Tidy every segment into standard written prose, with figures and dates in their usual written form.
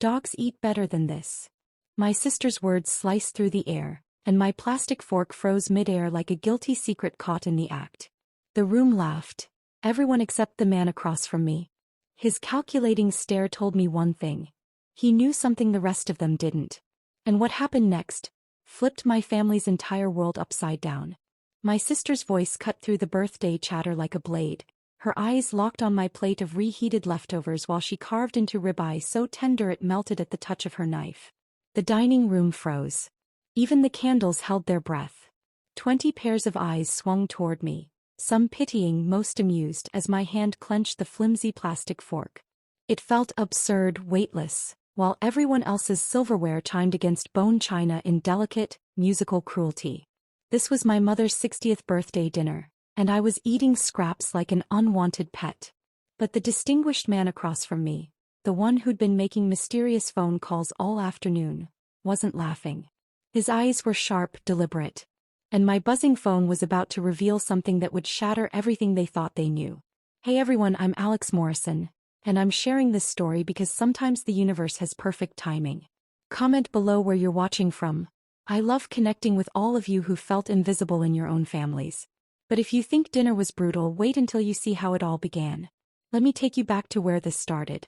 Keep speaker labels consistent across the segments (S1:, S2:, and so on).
S1: Dogs eat better than this. My sister's words sliced through the air, and my plastic fork froze midair like a guilty secret caught in the act. The room laughed. Everyone except the man across from me. His calculating stare told me one thing. He knew something the rest of them didn't. And what happened next flipped my family's entire world upside down. My sister's voice cut through the birthday chatter like a blade. Her eyes locked on my plate of reheated leftovers while she carved into ribeye so tender it melted at the touch of her knife. The dining room froze. Even the candles held their breath. 20 pairs of eyes swung toward me, some pitying, most amused as my hand clenched the flimsy plastic fork. It felt absurd, weightless, while everyone else's silverware chimed against bone china in delicate, musical cruelty. This was my mother's 60th birthday dinner, and I was eating scraps like an unwanted pet. But the distinguished man across from me, the one who'd been making mysterious phone calls all afternoon, wasn't laughing. His eyes were sharp, deliberate. And my buzzing phone was about to reveal something that would shatter everything they thought they knew. Hey everyone, I'm Morrison, and I'm sharing this story because sometimes the universe has perfect timing. Comment below where you're watching from. I love connecting with all of you who felt invisible in your own families. But if you think dinner was brutal, wait until you see how it all began. Let me take you back to where this started.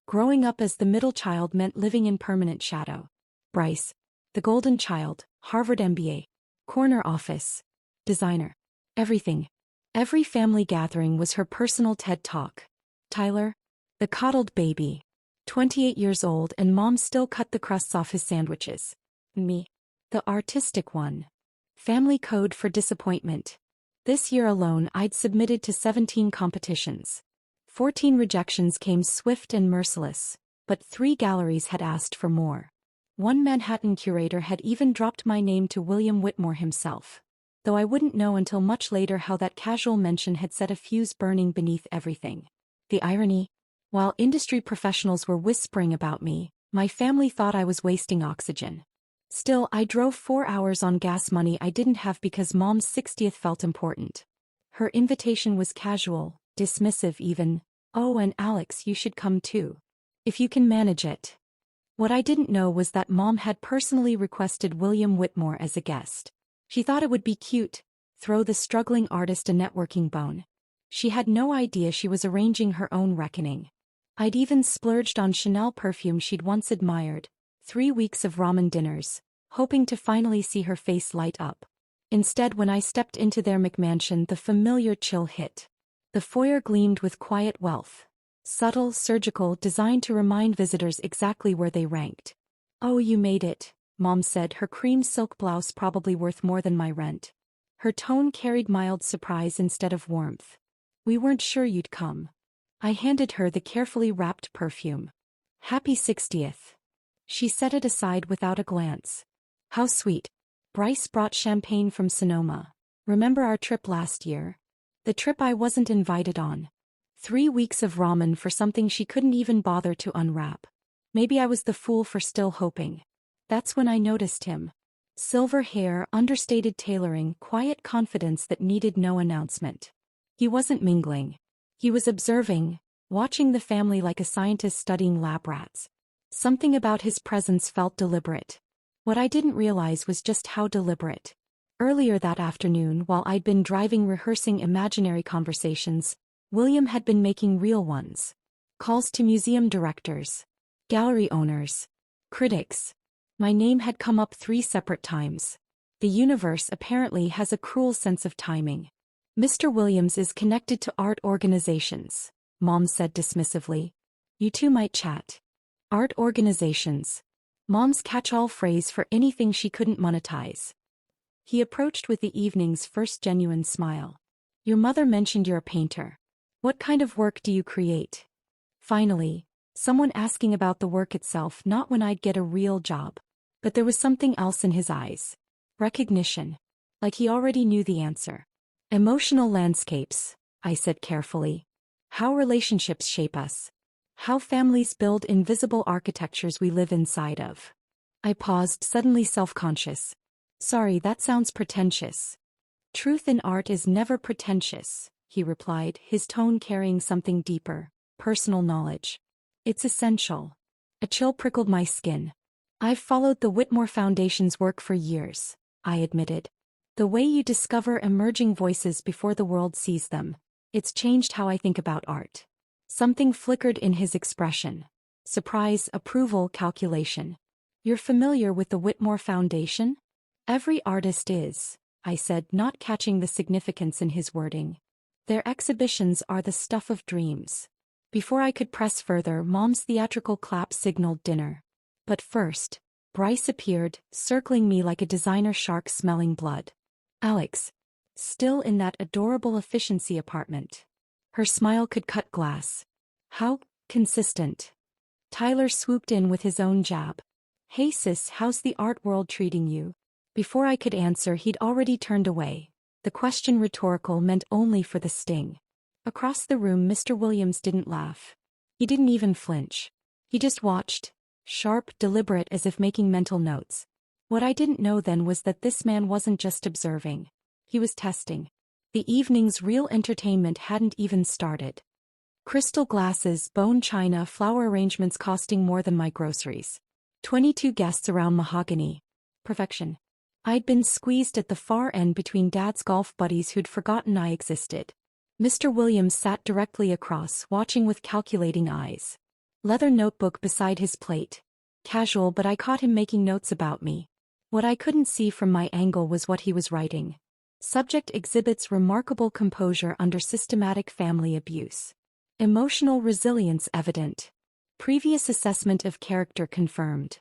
S1: Growing up as the middle child meant living in permanent shadow. Bryce, the golden child, Harvard MBA, corner office, designer, everything. Every family gathering was her personal TED Talk. Tyler, the coddled baby, 28 years old and mom still cut the crusts off his sandwiches. Me, the artistic one. Family code for disappointment. This year alone I'd submitted to 17 competitions. 14 rejections came swift and merciless, but 3 galleries had asked for more. One Manhattan curator had even dropped my name to William Whitmore himself, though I wouldn't know until much later how that casual mention had set a fuse burning beneath everything. The irony? While industry professionals were whispering about me, my family thought I was wasting oxygen. Still, I drove 4 hours on gas money I didn't have because Mom's 60th felt important. Her invitation was casual, dismissive even. Oh, and Alex, you should come too. If you can manage it. What I didn't know was that Mom had personally requested William Whitmore as a guest. She thought it would be cute, throw the struggling artist a networking bone. She had no idea she was arranging her own reckoning. I'd even splurged on Chanel perfume she'd once admired. 3 weeks of ramen dinners, hoping to finally see her face light up. Instead, when I stepped into their McMansion, the familiar chill hit. The foyer gleamed with quiet wealth. Subtle, surgical, designed to remind visitors exactly where they ranked. Oh, you made it, Mom said, her cream silk blouse probably worth more than my rent. Her tone carried mild surprise instead of warmth. We weren't sure you'd come. I handed her the carefully wrapped perfume. Happy 60th. She set it aside without a glance. How sweet. Bryce brought champagne from Sonoma. Remember our trip last year? The trip I wasn't invited on. 3 weeks of ramen for something she couldn't even bother to unwrap. Maybe I was the fool for still hoping. That's when I noticed him. Silver hair, understated tailoring, quiet confidence that needed no announcement. He wasn't mingling. He was observing, watching the family like a scientist studying lab rats. Something about his presence felt deliberate. What I didn't realize was just how deliberate. Earlier that afternoon, while I'd been driving rehearsing imaginary conversations, William had been making real ones. Calls to museum directors, gallery owners, critics. My name had come up 3 separate times. The universe apparently has a cruel sense of timing. Mr. Williams is connected to art organizations, Mom said dismissively. You two might chat. Art organizations. Mom's catch-all phrase for anything she couldn't monetize. He approached with the evening's first genuine smile. Your mother mentioned you're a painter. What kind of work do you create? Finally, someone asking about the work itself, not when I'd get a real job. But there was something else in his eyes. Recognition. Like he already knew the answer. Emotional landscapes, I said carefully. How relationships shape us. How families build invisible architectures we live inside of. I paused, suddenly self-conscious. Sorry, that sounds pretentious. Truth in art is never pretentious, he replied, his tone carrying something deeper, personal knowledge. It's essential. A chill prickled my skin. I've followed the Whitmore Foundation's work for years, I admitted. The way you discover emerging voices before the world sees them. It's changed how I think about art. Something flickered in his expression. Surprise, approval, calculation. You're familiar with the Whitmore Foundation? Every artist is, I said, not catching the significance in his wording. Their exhibitions are the stuff of dreams. Before I could press further, Mom's theatrical clap signaled dinner. But first, Bryce appeared, circling me like a designer shark smelling blood. Alex. Still in that adorable efficiency apartment. Her smile could cut glass. How consistent. Tyler swooped in with his own jab. Hey sis, how's the art world treating you? Before I could answer, he'd already turned away. The question rhetorical meant only for the sting. Across the room, Mr. Williams didn't laugh. He didn't even flinch. He just watched. Sharp, deliberate, as if making mental notes. What I didn't know then was that this man wasn't just observing. He was testing. The evening's real entertainment hadn't even started. Crystal glasses, bone china, flower arrangements costing more than my groceries. 22 guests around mahogany. Perfection. I'd been squeezed at the far end between Dad's golf buddies who'd forgotten I existed. Mr. Williams sat directly across, watching with calculating eyes. Leather notebook beside his plate. Casual, but I caught him making notes about me. What I couldn't see from my angle was what he was writing. Subject exhibits remarkable composure under systematic family abuse. Emotional resilience evident. Previous assessment of character confirmed.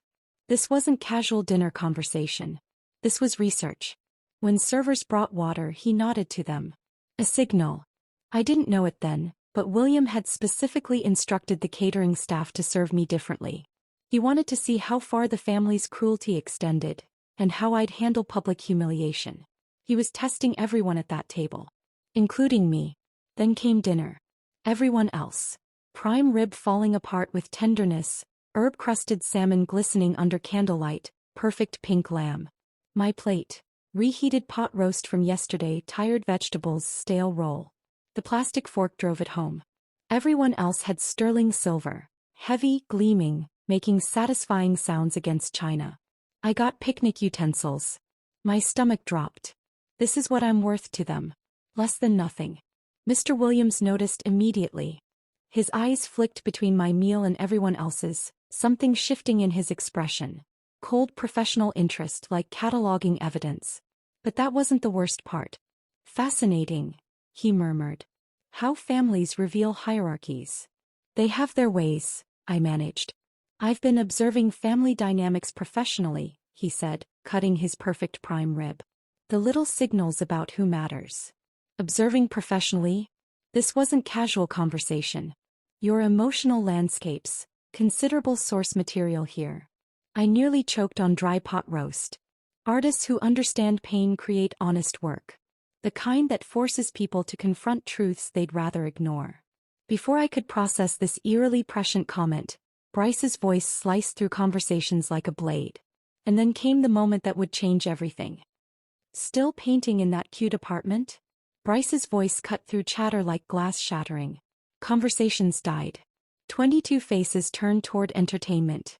S1: This wasn't casual dinner conversation. This was research. When servers brought water, he nodded to them. A signal. I didn't know it then, but William had specifically instructed the catering staff to serve me differently. He wanted to see how far the family's cruelty extended, and how I'd handle public humiliation. He was testing everyone at that table. Including me. Then came dinner. Everyone else. Prime rib falling apart with tenderness, herb-crusted salmon glistening under candlelight, perfect pink lamb. My plate. Reheated pot roast from yesterday, tired vegetables, stale roll. The plastic fork drove it home. Everyone else had sterling silver. Heavy, gleaming, making satisfying sounds against china. I got picnic utensils. My stomach dropped. This is what I'm worth to them. Less than nothing. Mr. Williams noticed immediately. His eyes flicked between my meal and everyone else's, something shifting in his expression. Cold professional interest, like cataloging evidence. But that wasn't the worst part. Fascinating, he murmured. How families reveal hierarchies. They have their ways, I managed. I've been observing family dynamics professionally, he said, cutting his perfect prime rib. The little signals about who matters. Observing professionally? This wasn't casual conversation. Your emotional landscapes, considerable source material here. I nearly choked on dry pot roast. Artists who understand pain create honest work. The kind that forces people to confront truths they'd rather ignore. Before I could process this eerily prescient comment, Bryce's voice sliced through conversations like a blade. And then came the moment that would change everything. Still painting in that cute apartment? Bryce's voice cut through chatter like glass shattering. Conversations died. 22 faces turned toward entertainment.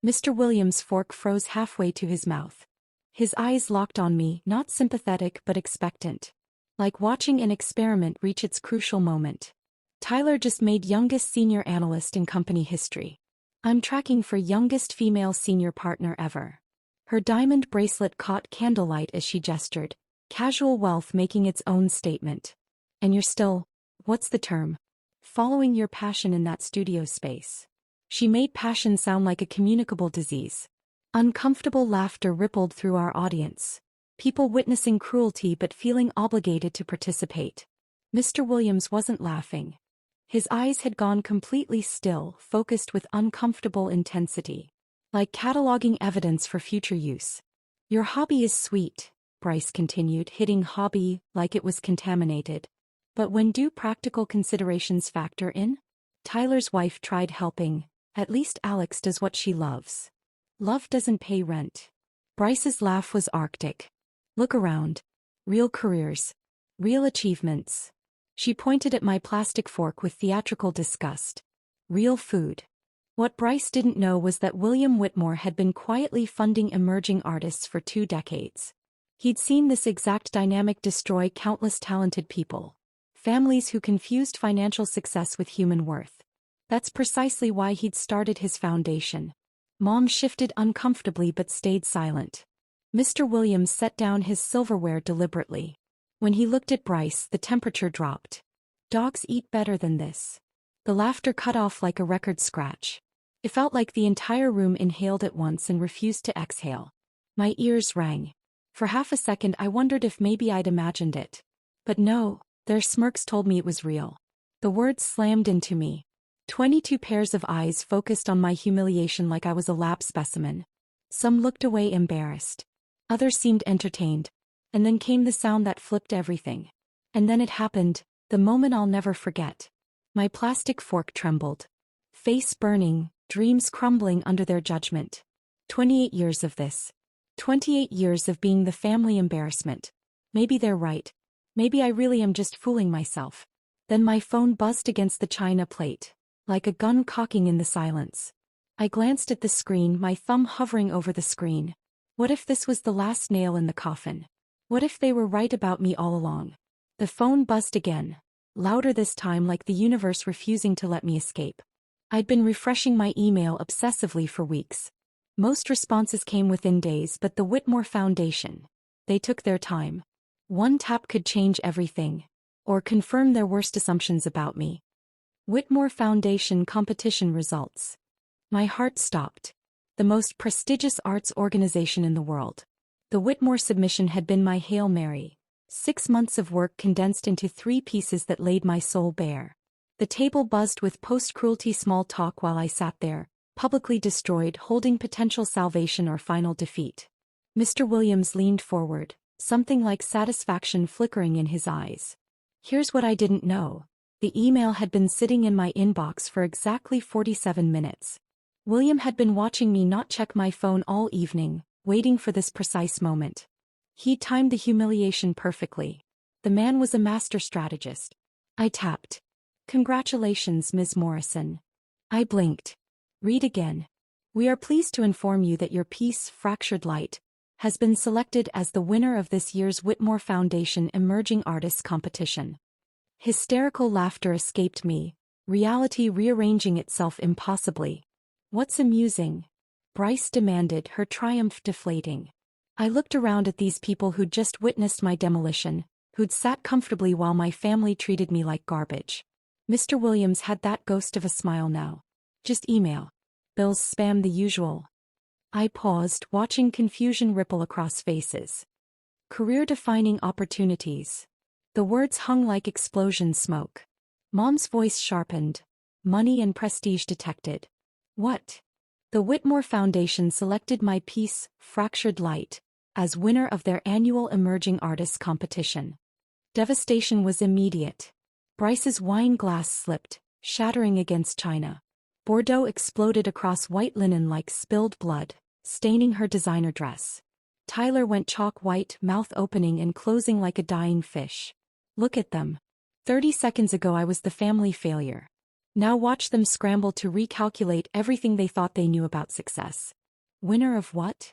S1: Mr. Williams' fork froze halfway to his mouth. His eyes locked on me, not sympathetic but expectant. Like watching an experiment reach its crucial moment. Tyler just made youngest senior analyst in company history. I'm tracking for youngest female senior partner ever. Her diamond bracelet caught candlelight as she gestured, casual wealth making its own statement. And you're still, what's the term? Following your passion in that studio space. She made passion sound like a communicable disease. Uncomfortable laughter rippled through our audience. People witnessing cruelty but feeling obligated to participate. Mr. Williams wasn't laughing. His eyes had gone completely still, focused with uncomfortable intensity. Like cataloging evidence for future use. Your hobby is sweet, Bryce continued, hitting hobby like it was contaminated. But when do practical considerations factor in? Tyler's wife tried helping. At least Alex does what she loves. Love doesn't pay rent. Bryce's laugh was arctic. Look around. Real careers. Real achievements. She pointed at my plastic fork with theatrical disgust. Real food. What Bryce didn't know was that William Whitmore had been quietly funding emerging artists for 2 decades. He'd seen this exact dynamic destroy countless talented people. Families who confused financial success with human worth. That's precisely why he'd started his foundation. Mom shifted uncomfortably but stayed silent. Mr. Williams set down his silverware deliberately. When he looked at Bryce, the temperature dropped. Dogs eat better than this. The laughter cut off like a record scratch. It felt like the entire room inhaled at once and refused to exhale. My ears rang. For half a second I wondered if maybe I'd imagined it. But no, their smirks told me it was real. The words slammed into me. 22 pairs of eyes focused on my humiliation like I was a lab specimen. Some looked away embarrassed. Others seemed entertained. And then came the sound that flipped everything. And then it happened, the moment I'll never forget. My plastic fork trembled. Face burning, dreams crumbling under their judgment. 28 years of this. 28 years of being the family embarrassment. Maybe they're right. Maybe I really am just fooling myself. Then my phone buzzed against the china plate, like a gun cocking in the silence. I glanced at the screen, my thumb hovering over the screen. What if this was the last nail in the coffin? What if they were right about me all along? The phone buzzed again, louder this time, like the universe refusing to let me escape. I'd been refreshing my email obsessively for weeks. Most responses came within days, but the Whitmore Foundation, they took their time. One tap could change everything, or confirm their worst assumptions about me. Whitmore Foundation competition results. My heart stopped. The most prestigious arts organization in the world. The Whitmore submission had been my Hail Mary. 6 months of work condensed into 3 pieces that laid my soul bare. The table buzzed with post-cruelty small talk while I sat there, publicly destroyed, holding potential salvation or final defeat. Mr. Williams leaned forward, something like satisfaction flickering in his eyes. Here's what I didn't know. The email had been sitting in my inbox for exactly 47 minutes. William had been watching me not check my phone all evening, waiting for this precise moment. He timed the humiliation perfectly. The man was a master strategist. I tapped. Congratulations, Ms. Morrison. I blinked. Read again. We are pleased to inform you that your piece, Fractured Light, has been selected as the winner of this year's Whitmore Foundation Emerging Artists Competition. Hysterical laughter escaped me, reality rearranging itself impossibly. What's amusing? Bryce demanded, her triumph deflating. I looked around at these people who'd just witnessed my demolition, who'd sat comfortably while my family treated me like garbage. Mr. Williams had that ghost of a smile now. Just email. Bills, spam, the usual. I paused, watching confusion ripple across faces. Career-defining opportunities. The words hung like explosion smoke. Mom's voice sharpened. Money and prestige detected. What? The Whitmore Foundation selected my piece, Fractured Light, as winner of their annual Emerging Artists Competition. Devastation was immediate. Bryce's wine glass slipped, shattering against china. Bordeaux exploded across white linen like spilled blood, staining her designer dress. Tyler went chalk white, mouth opening and closing like a dying fish. Look at them. 30 seconds ago I was the family failure. Now watch them scramble to recalculate everything they thought they knew about success. Winner of what?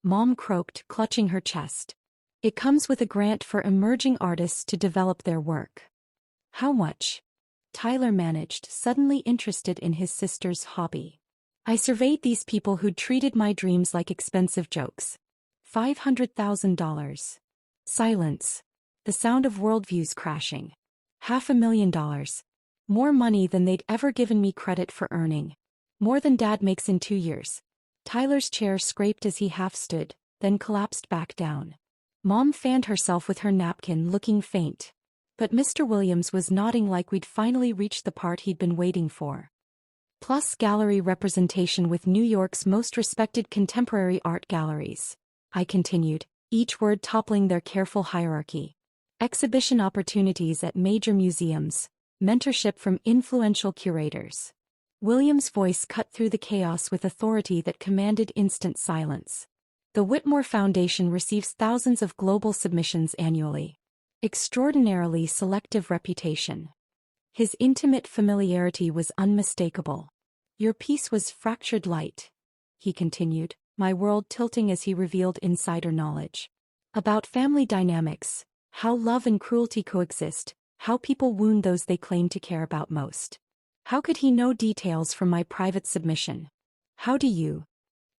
S1: Mom croaked, clutching her chest. It comes with a grant for emerging artists to develop their work. How much? Tyler managed, suddenly interested in his sister's hobby. I surveyed these people who'd treated my dreams like expensive jokes. $500,000. Silence. The sound of worldviews crashing. $500,000. More money than they'd ever given me credit for earning. More than Dad makes in 2 years. Tyler's chair scraped as he half stood, then collapsed back down. Mom fanned herself with her napkin, looking faint. But Mr. Williams was nodding like we'd finally reached the part he'd been waiting for. Plus gallery representation with New York's most respected contemporary art galleries. I continued, each word toppling their careful hierarchy. Exhibition opportunities at major museums. Mentorship from influential curators. Williams' voice cut through the chaos with authority that commanded instant silence. The Whitmore Foundation receives thousands of global submissions annually. Extraordinarily selective reputation. His intimate familiarity was unmistakable. Your piece was fractured light, he continued, my world tilting as he revealed insider knowledge. About family dynamics, how love and cruelty coexist, how people wound those they claim to care about most. How could he know details from my private submission? How do you?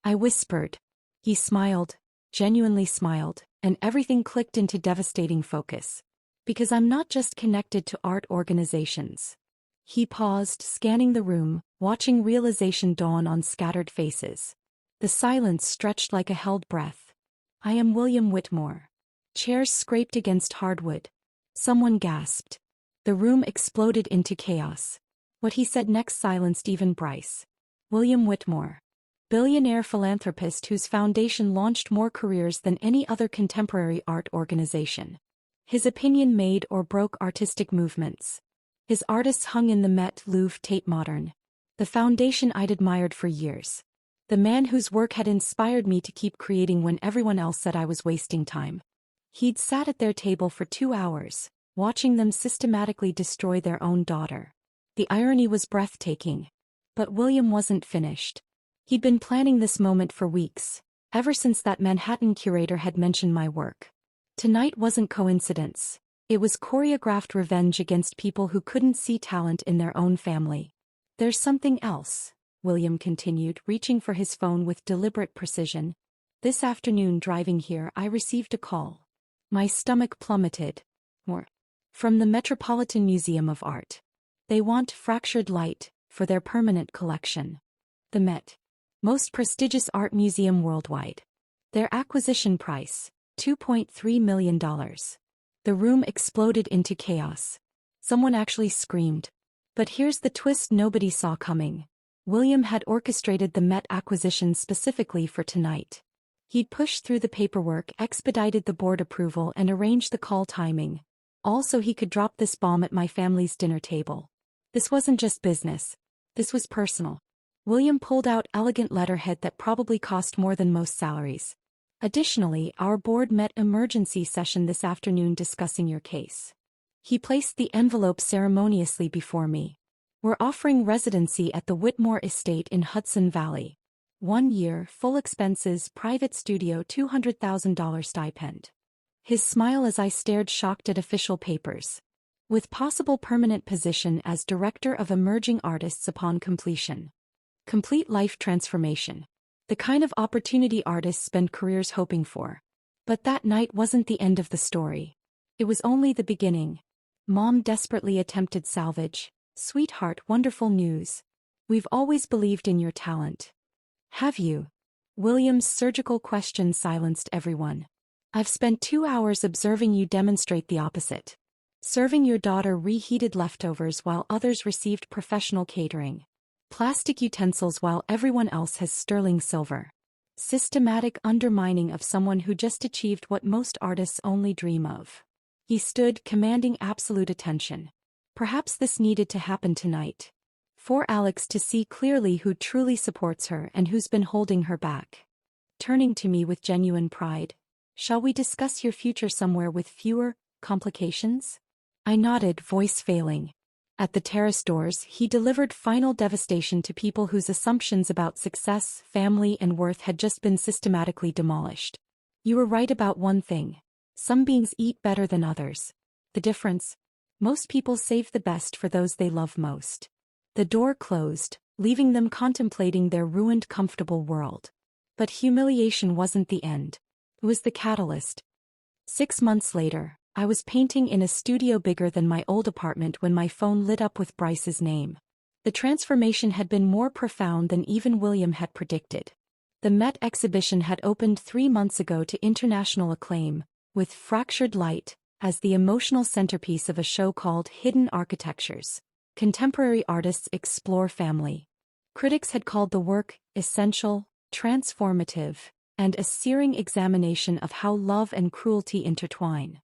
S1: I whispered. He smiled, genuinely smiled, and everything clicked into devastating focus. Because I'm not just connected to art organizations. He paused, scanning the room, watching realization dawn on scattered faces. The silence stretched like a held breath. I am William Whitmore. Chairs scraped against hardwood. Someone gasped. The room exploded into chaos. What he said next silenced even Bryce. William Whitmore. Billionaire philanthropist whose foundation launched more careers than any other contemporary art organization. His opinion made or broke artistic movements. His artists hung in the Met, Louvre, Tate Modern. The foundation I'd admired for years. The man whose work had inspired me to keep creating when everyone else said I was wasting time. He'd sat at their table for 2 hours, watching them systematically destroy their own daughter. The irony was breathtaking. But William wasn't finished. He'd been planning this moment for weeks, ever since that Manhattan curator had mentioned my work. Tonight wasn't coincidence. It was choreographed revenge against people who couldn't see talent in their own family. There's something else, William continued, reaching for his phone with deliberate precision. This afternoon driving here I received a call. My stomach plummeted. From the Metropolitan Museum of Art. They want fractured light for their permanent collection. The Met. Most prestigious art museum worldwide. Their acquisition price, $2.3 million. The room exploded into chaos. Someone actually screamed. But here's the twist nobody saw coming. William had orchestrated the Met acquisition specifically for tonight. He'd pushed through the paperwork, expedited the board approval, and arranged the call timing. All so he could drop this bomb at my family's dinner table. This wasn't just business. This was personal. William pulled out elegant letterhead that probably cost more than most salaries. Additionally, our board met emergency session this afternoon discussing your case. He placed the envelope ceremoniously before me. We're offering residency at the Whitmore Estate in Hudson Valley. 1 year, full expenses, private studio, $200,000 stipend. His smile as I stared shocked at official papers. With possible permanent position as Director of Emerging Artists upon completion. Complete life transformation. The kind of opportunity artists spend careers hoping for. But that night wasn't the end of the story. It was only the beginning. Mom desperately attempted salvage. Sweetheart, wonderful news. We've always believed in your talent. Have you? William's surgical question silenced everyone. I've spent 2 hours observing you demonstrate the opposite. Serving your daughter reheated leftovers while others received professional catering. Plastic utensils while everyone else has sterling silver. Systematic undermining of someone who just achieved what most artists only dream of. He stood, commanding absolute attention. Perhaps this needed to happen tonight. For Alex to see clearly who truly supports her and who's been holding her back. Turning to me with genuine pride. Shall we discuss your future somewhere with fewer complications? I nodded, voice failing. At the terrace doors, he delivered final devastation to people whose assumptions about success, family, and worth had just been systematically demolished. You were right about one thing. Some beings eat better than others. The difference? Most people save the best for those they love most. The door closed, leaving them contemplating their ruined, comfortable world. But humiliation wasn't the end. It was the catalyst. 6 months later, I was painting in a studio bigger than my old apartment when my phone lit up with Bryce's name. The transformation had been more profound than even William had predicted. The Met exhibition had opened 3 months ago to international acclaim, with Fractured Light as the emotional centerpiece of a show called Hidden Architectures. Contemporary artists explore family. Critics had called the work essential, transformative, and a searing examination of how love and cruelty intertwine.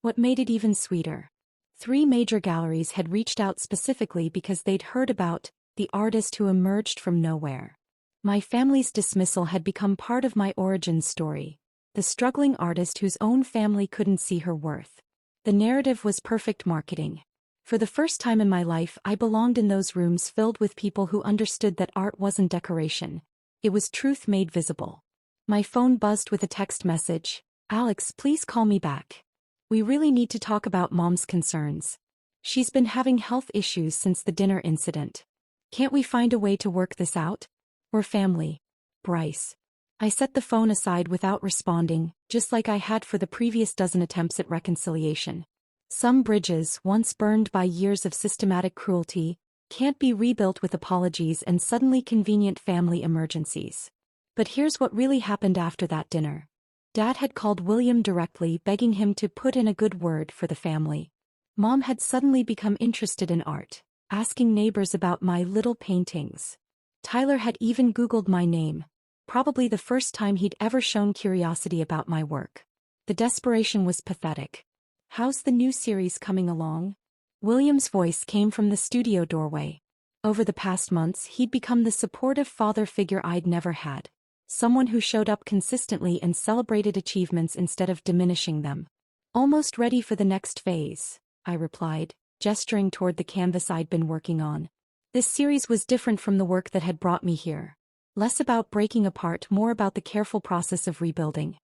S1: What made it even sweeter? 3 major galleries had reached out specifically because they'd heard about the artist who emerged from nowhere. My family's dismissal had become part of my origin story. The struggling artist whose own family couldn't see her worth. The narrative was perfect marketing. For the first time in my life, I belonged in those rooms filled with people who understood that art wasn't decoration. It was truth made visible. My phone buzzed with a text message. "Alex, please call me back. We really need to talk about Mom's concerns. She's been having health issues since the dinner incident. Can't we find a way to work this out? We're family. Bryce." I set the phone aside without responding, just like I had for the previous dozen attempts at reconciliation. Some bridges, once burned by years of systematic cruelty, can't be rebuilt with apologies and suddenly convenient family emergencies. But here's what really happened after that dinner. Dad had called William directly, begging him to put in a good word for the family. Mom had suddenly become interested in art, asking neighbors about my little paintings. Tyler had even Googled my name, probably the first time he'd ever shown curiosity about my work. The desperation was pathetic. "How's the new series coming along?" William's voice came from the studio doorway. Over the past months, he'd become the supportive father figure I'd never had. Someone who showed up consistently and celebrated achievements instead of diminishing them. "Almost ready for the next phase," I replied, gesturing toward the canvas I'd been working on. This series was different from the work that had brought me here. Less about breaking apart, more about the careful process of rebuilding.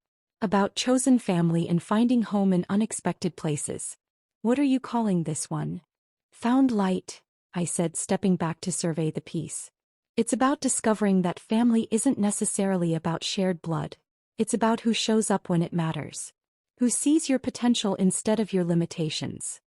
S1: About chosen family and finding home in unexpected places. "What are you calling this one?" "Found Light," I said, stepping back to survey the piece. It's about discovering that family isn't necessarily about shared blood. It's about who shows up when it matters. Who sees your potential instead of your limitations.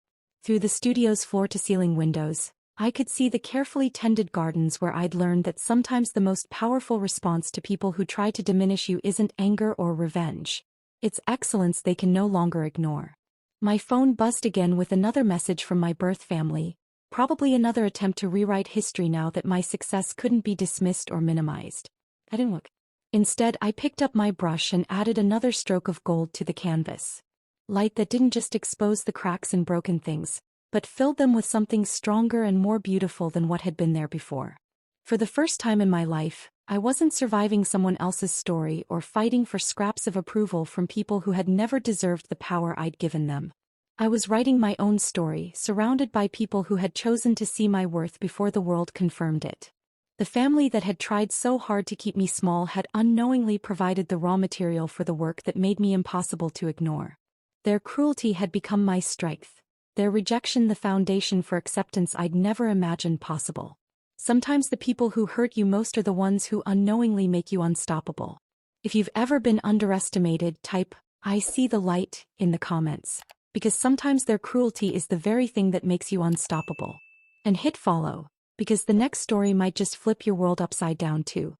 S1: Through the studio's floor-to-ceiling windows, I could see the carefully tended gardens where I'd learned that sometimes the most powerful response to people who try to diminish you isn't anger or revenge. It's excellence they can no longer ignore. My phone buzzed again with another message from my birth family, probably another attempt to rewrite history now that my success couldn't be dismissed or minimized. I didn't look. Instead, I picked up my brush and added another stroke of gold to the canvas. Light that didn't just expose the cracks and broken things, but filled them with something stronger and more beautiful than what had been there before. For the first time in my life, I wasn't surviving someone else's story or fighting for scraps of approval from people who had never deserved the power I'd given them. I was writing my own story, surrounded by people who had chosen to see my worth before the world confirmed it. The family that had tried so hard to keep me small had unknowingly provided the raw material for the work that made me impossible to ignore. Their cruelty had become my strength. Their rejection the foundation for acceptance I'd never imagined possible. Sometimes the people who hurt you most are the ones who unknowingly make you unstoppable. If you've ever been underestimated, type, "I see the light," in the comments, because sometimes their cruelty is the very thing that makes you unstoppable. And hit follow, because the next story might just flip your world upside down too.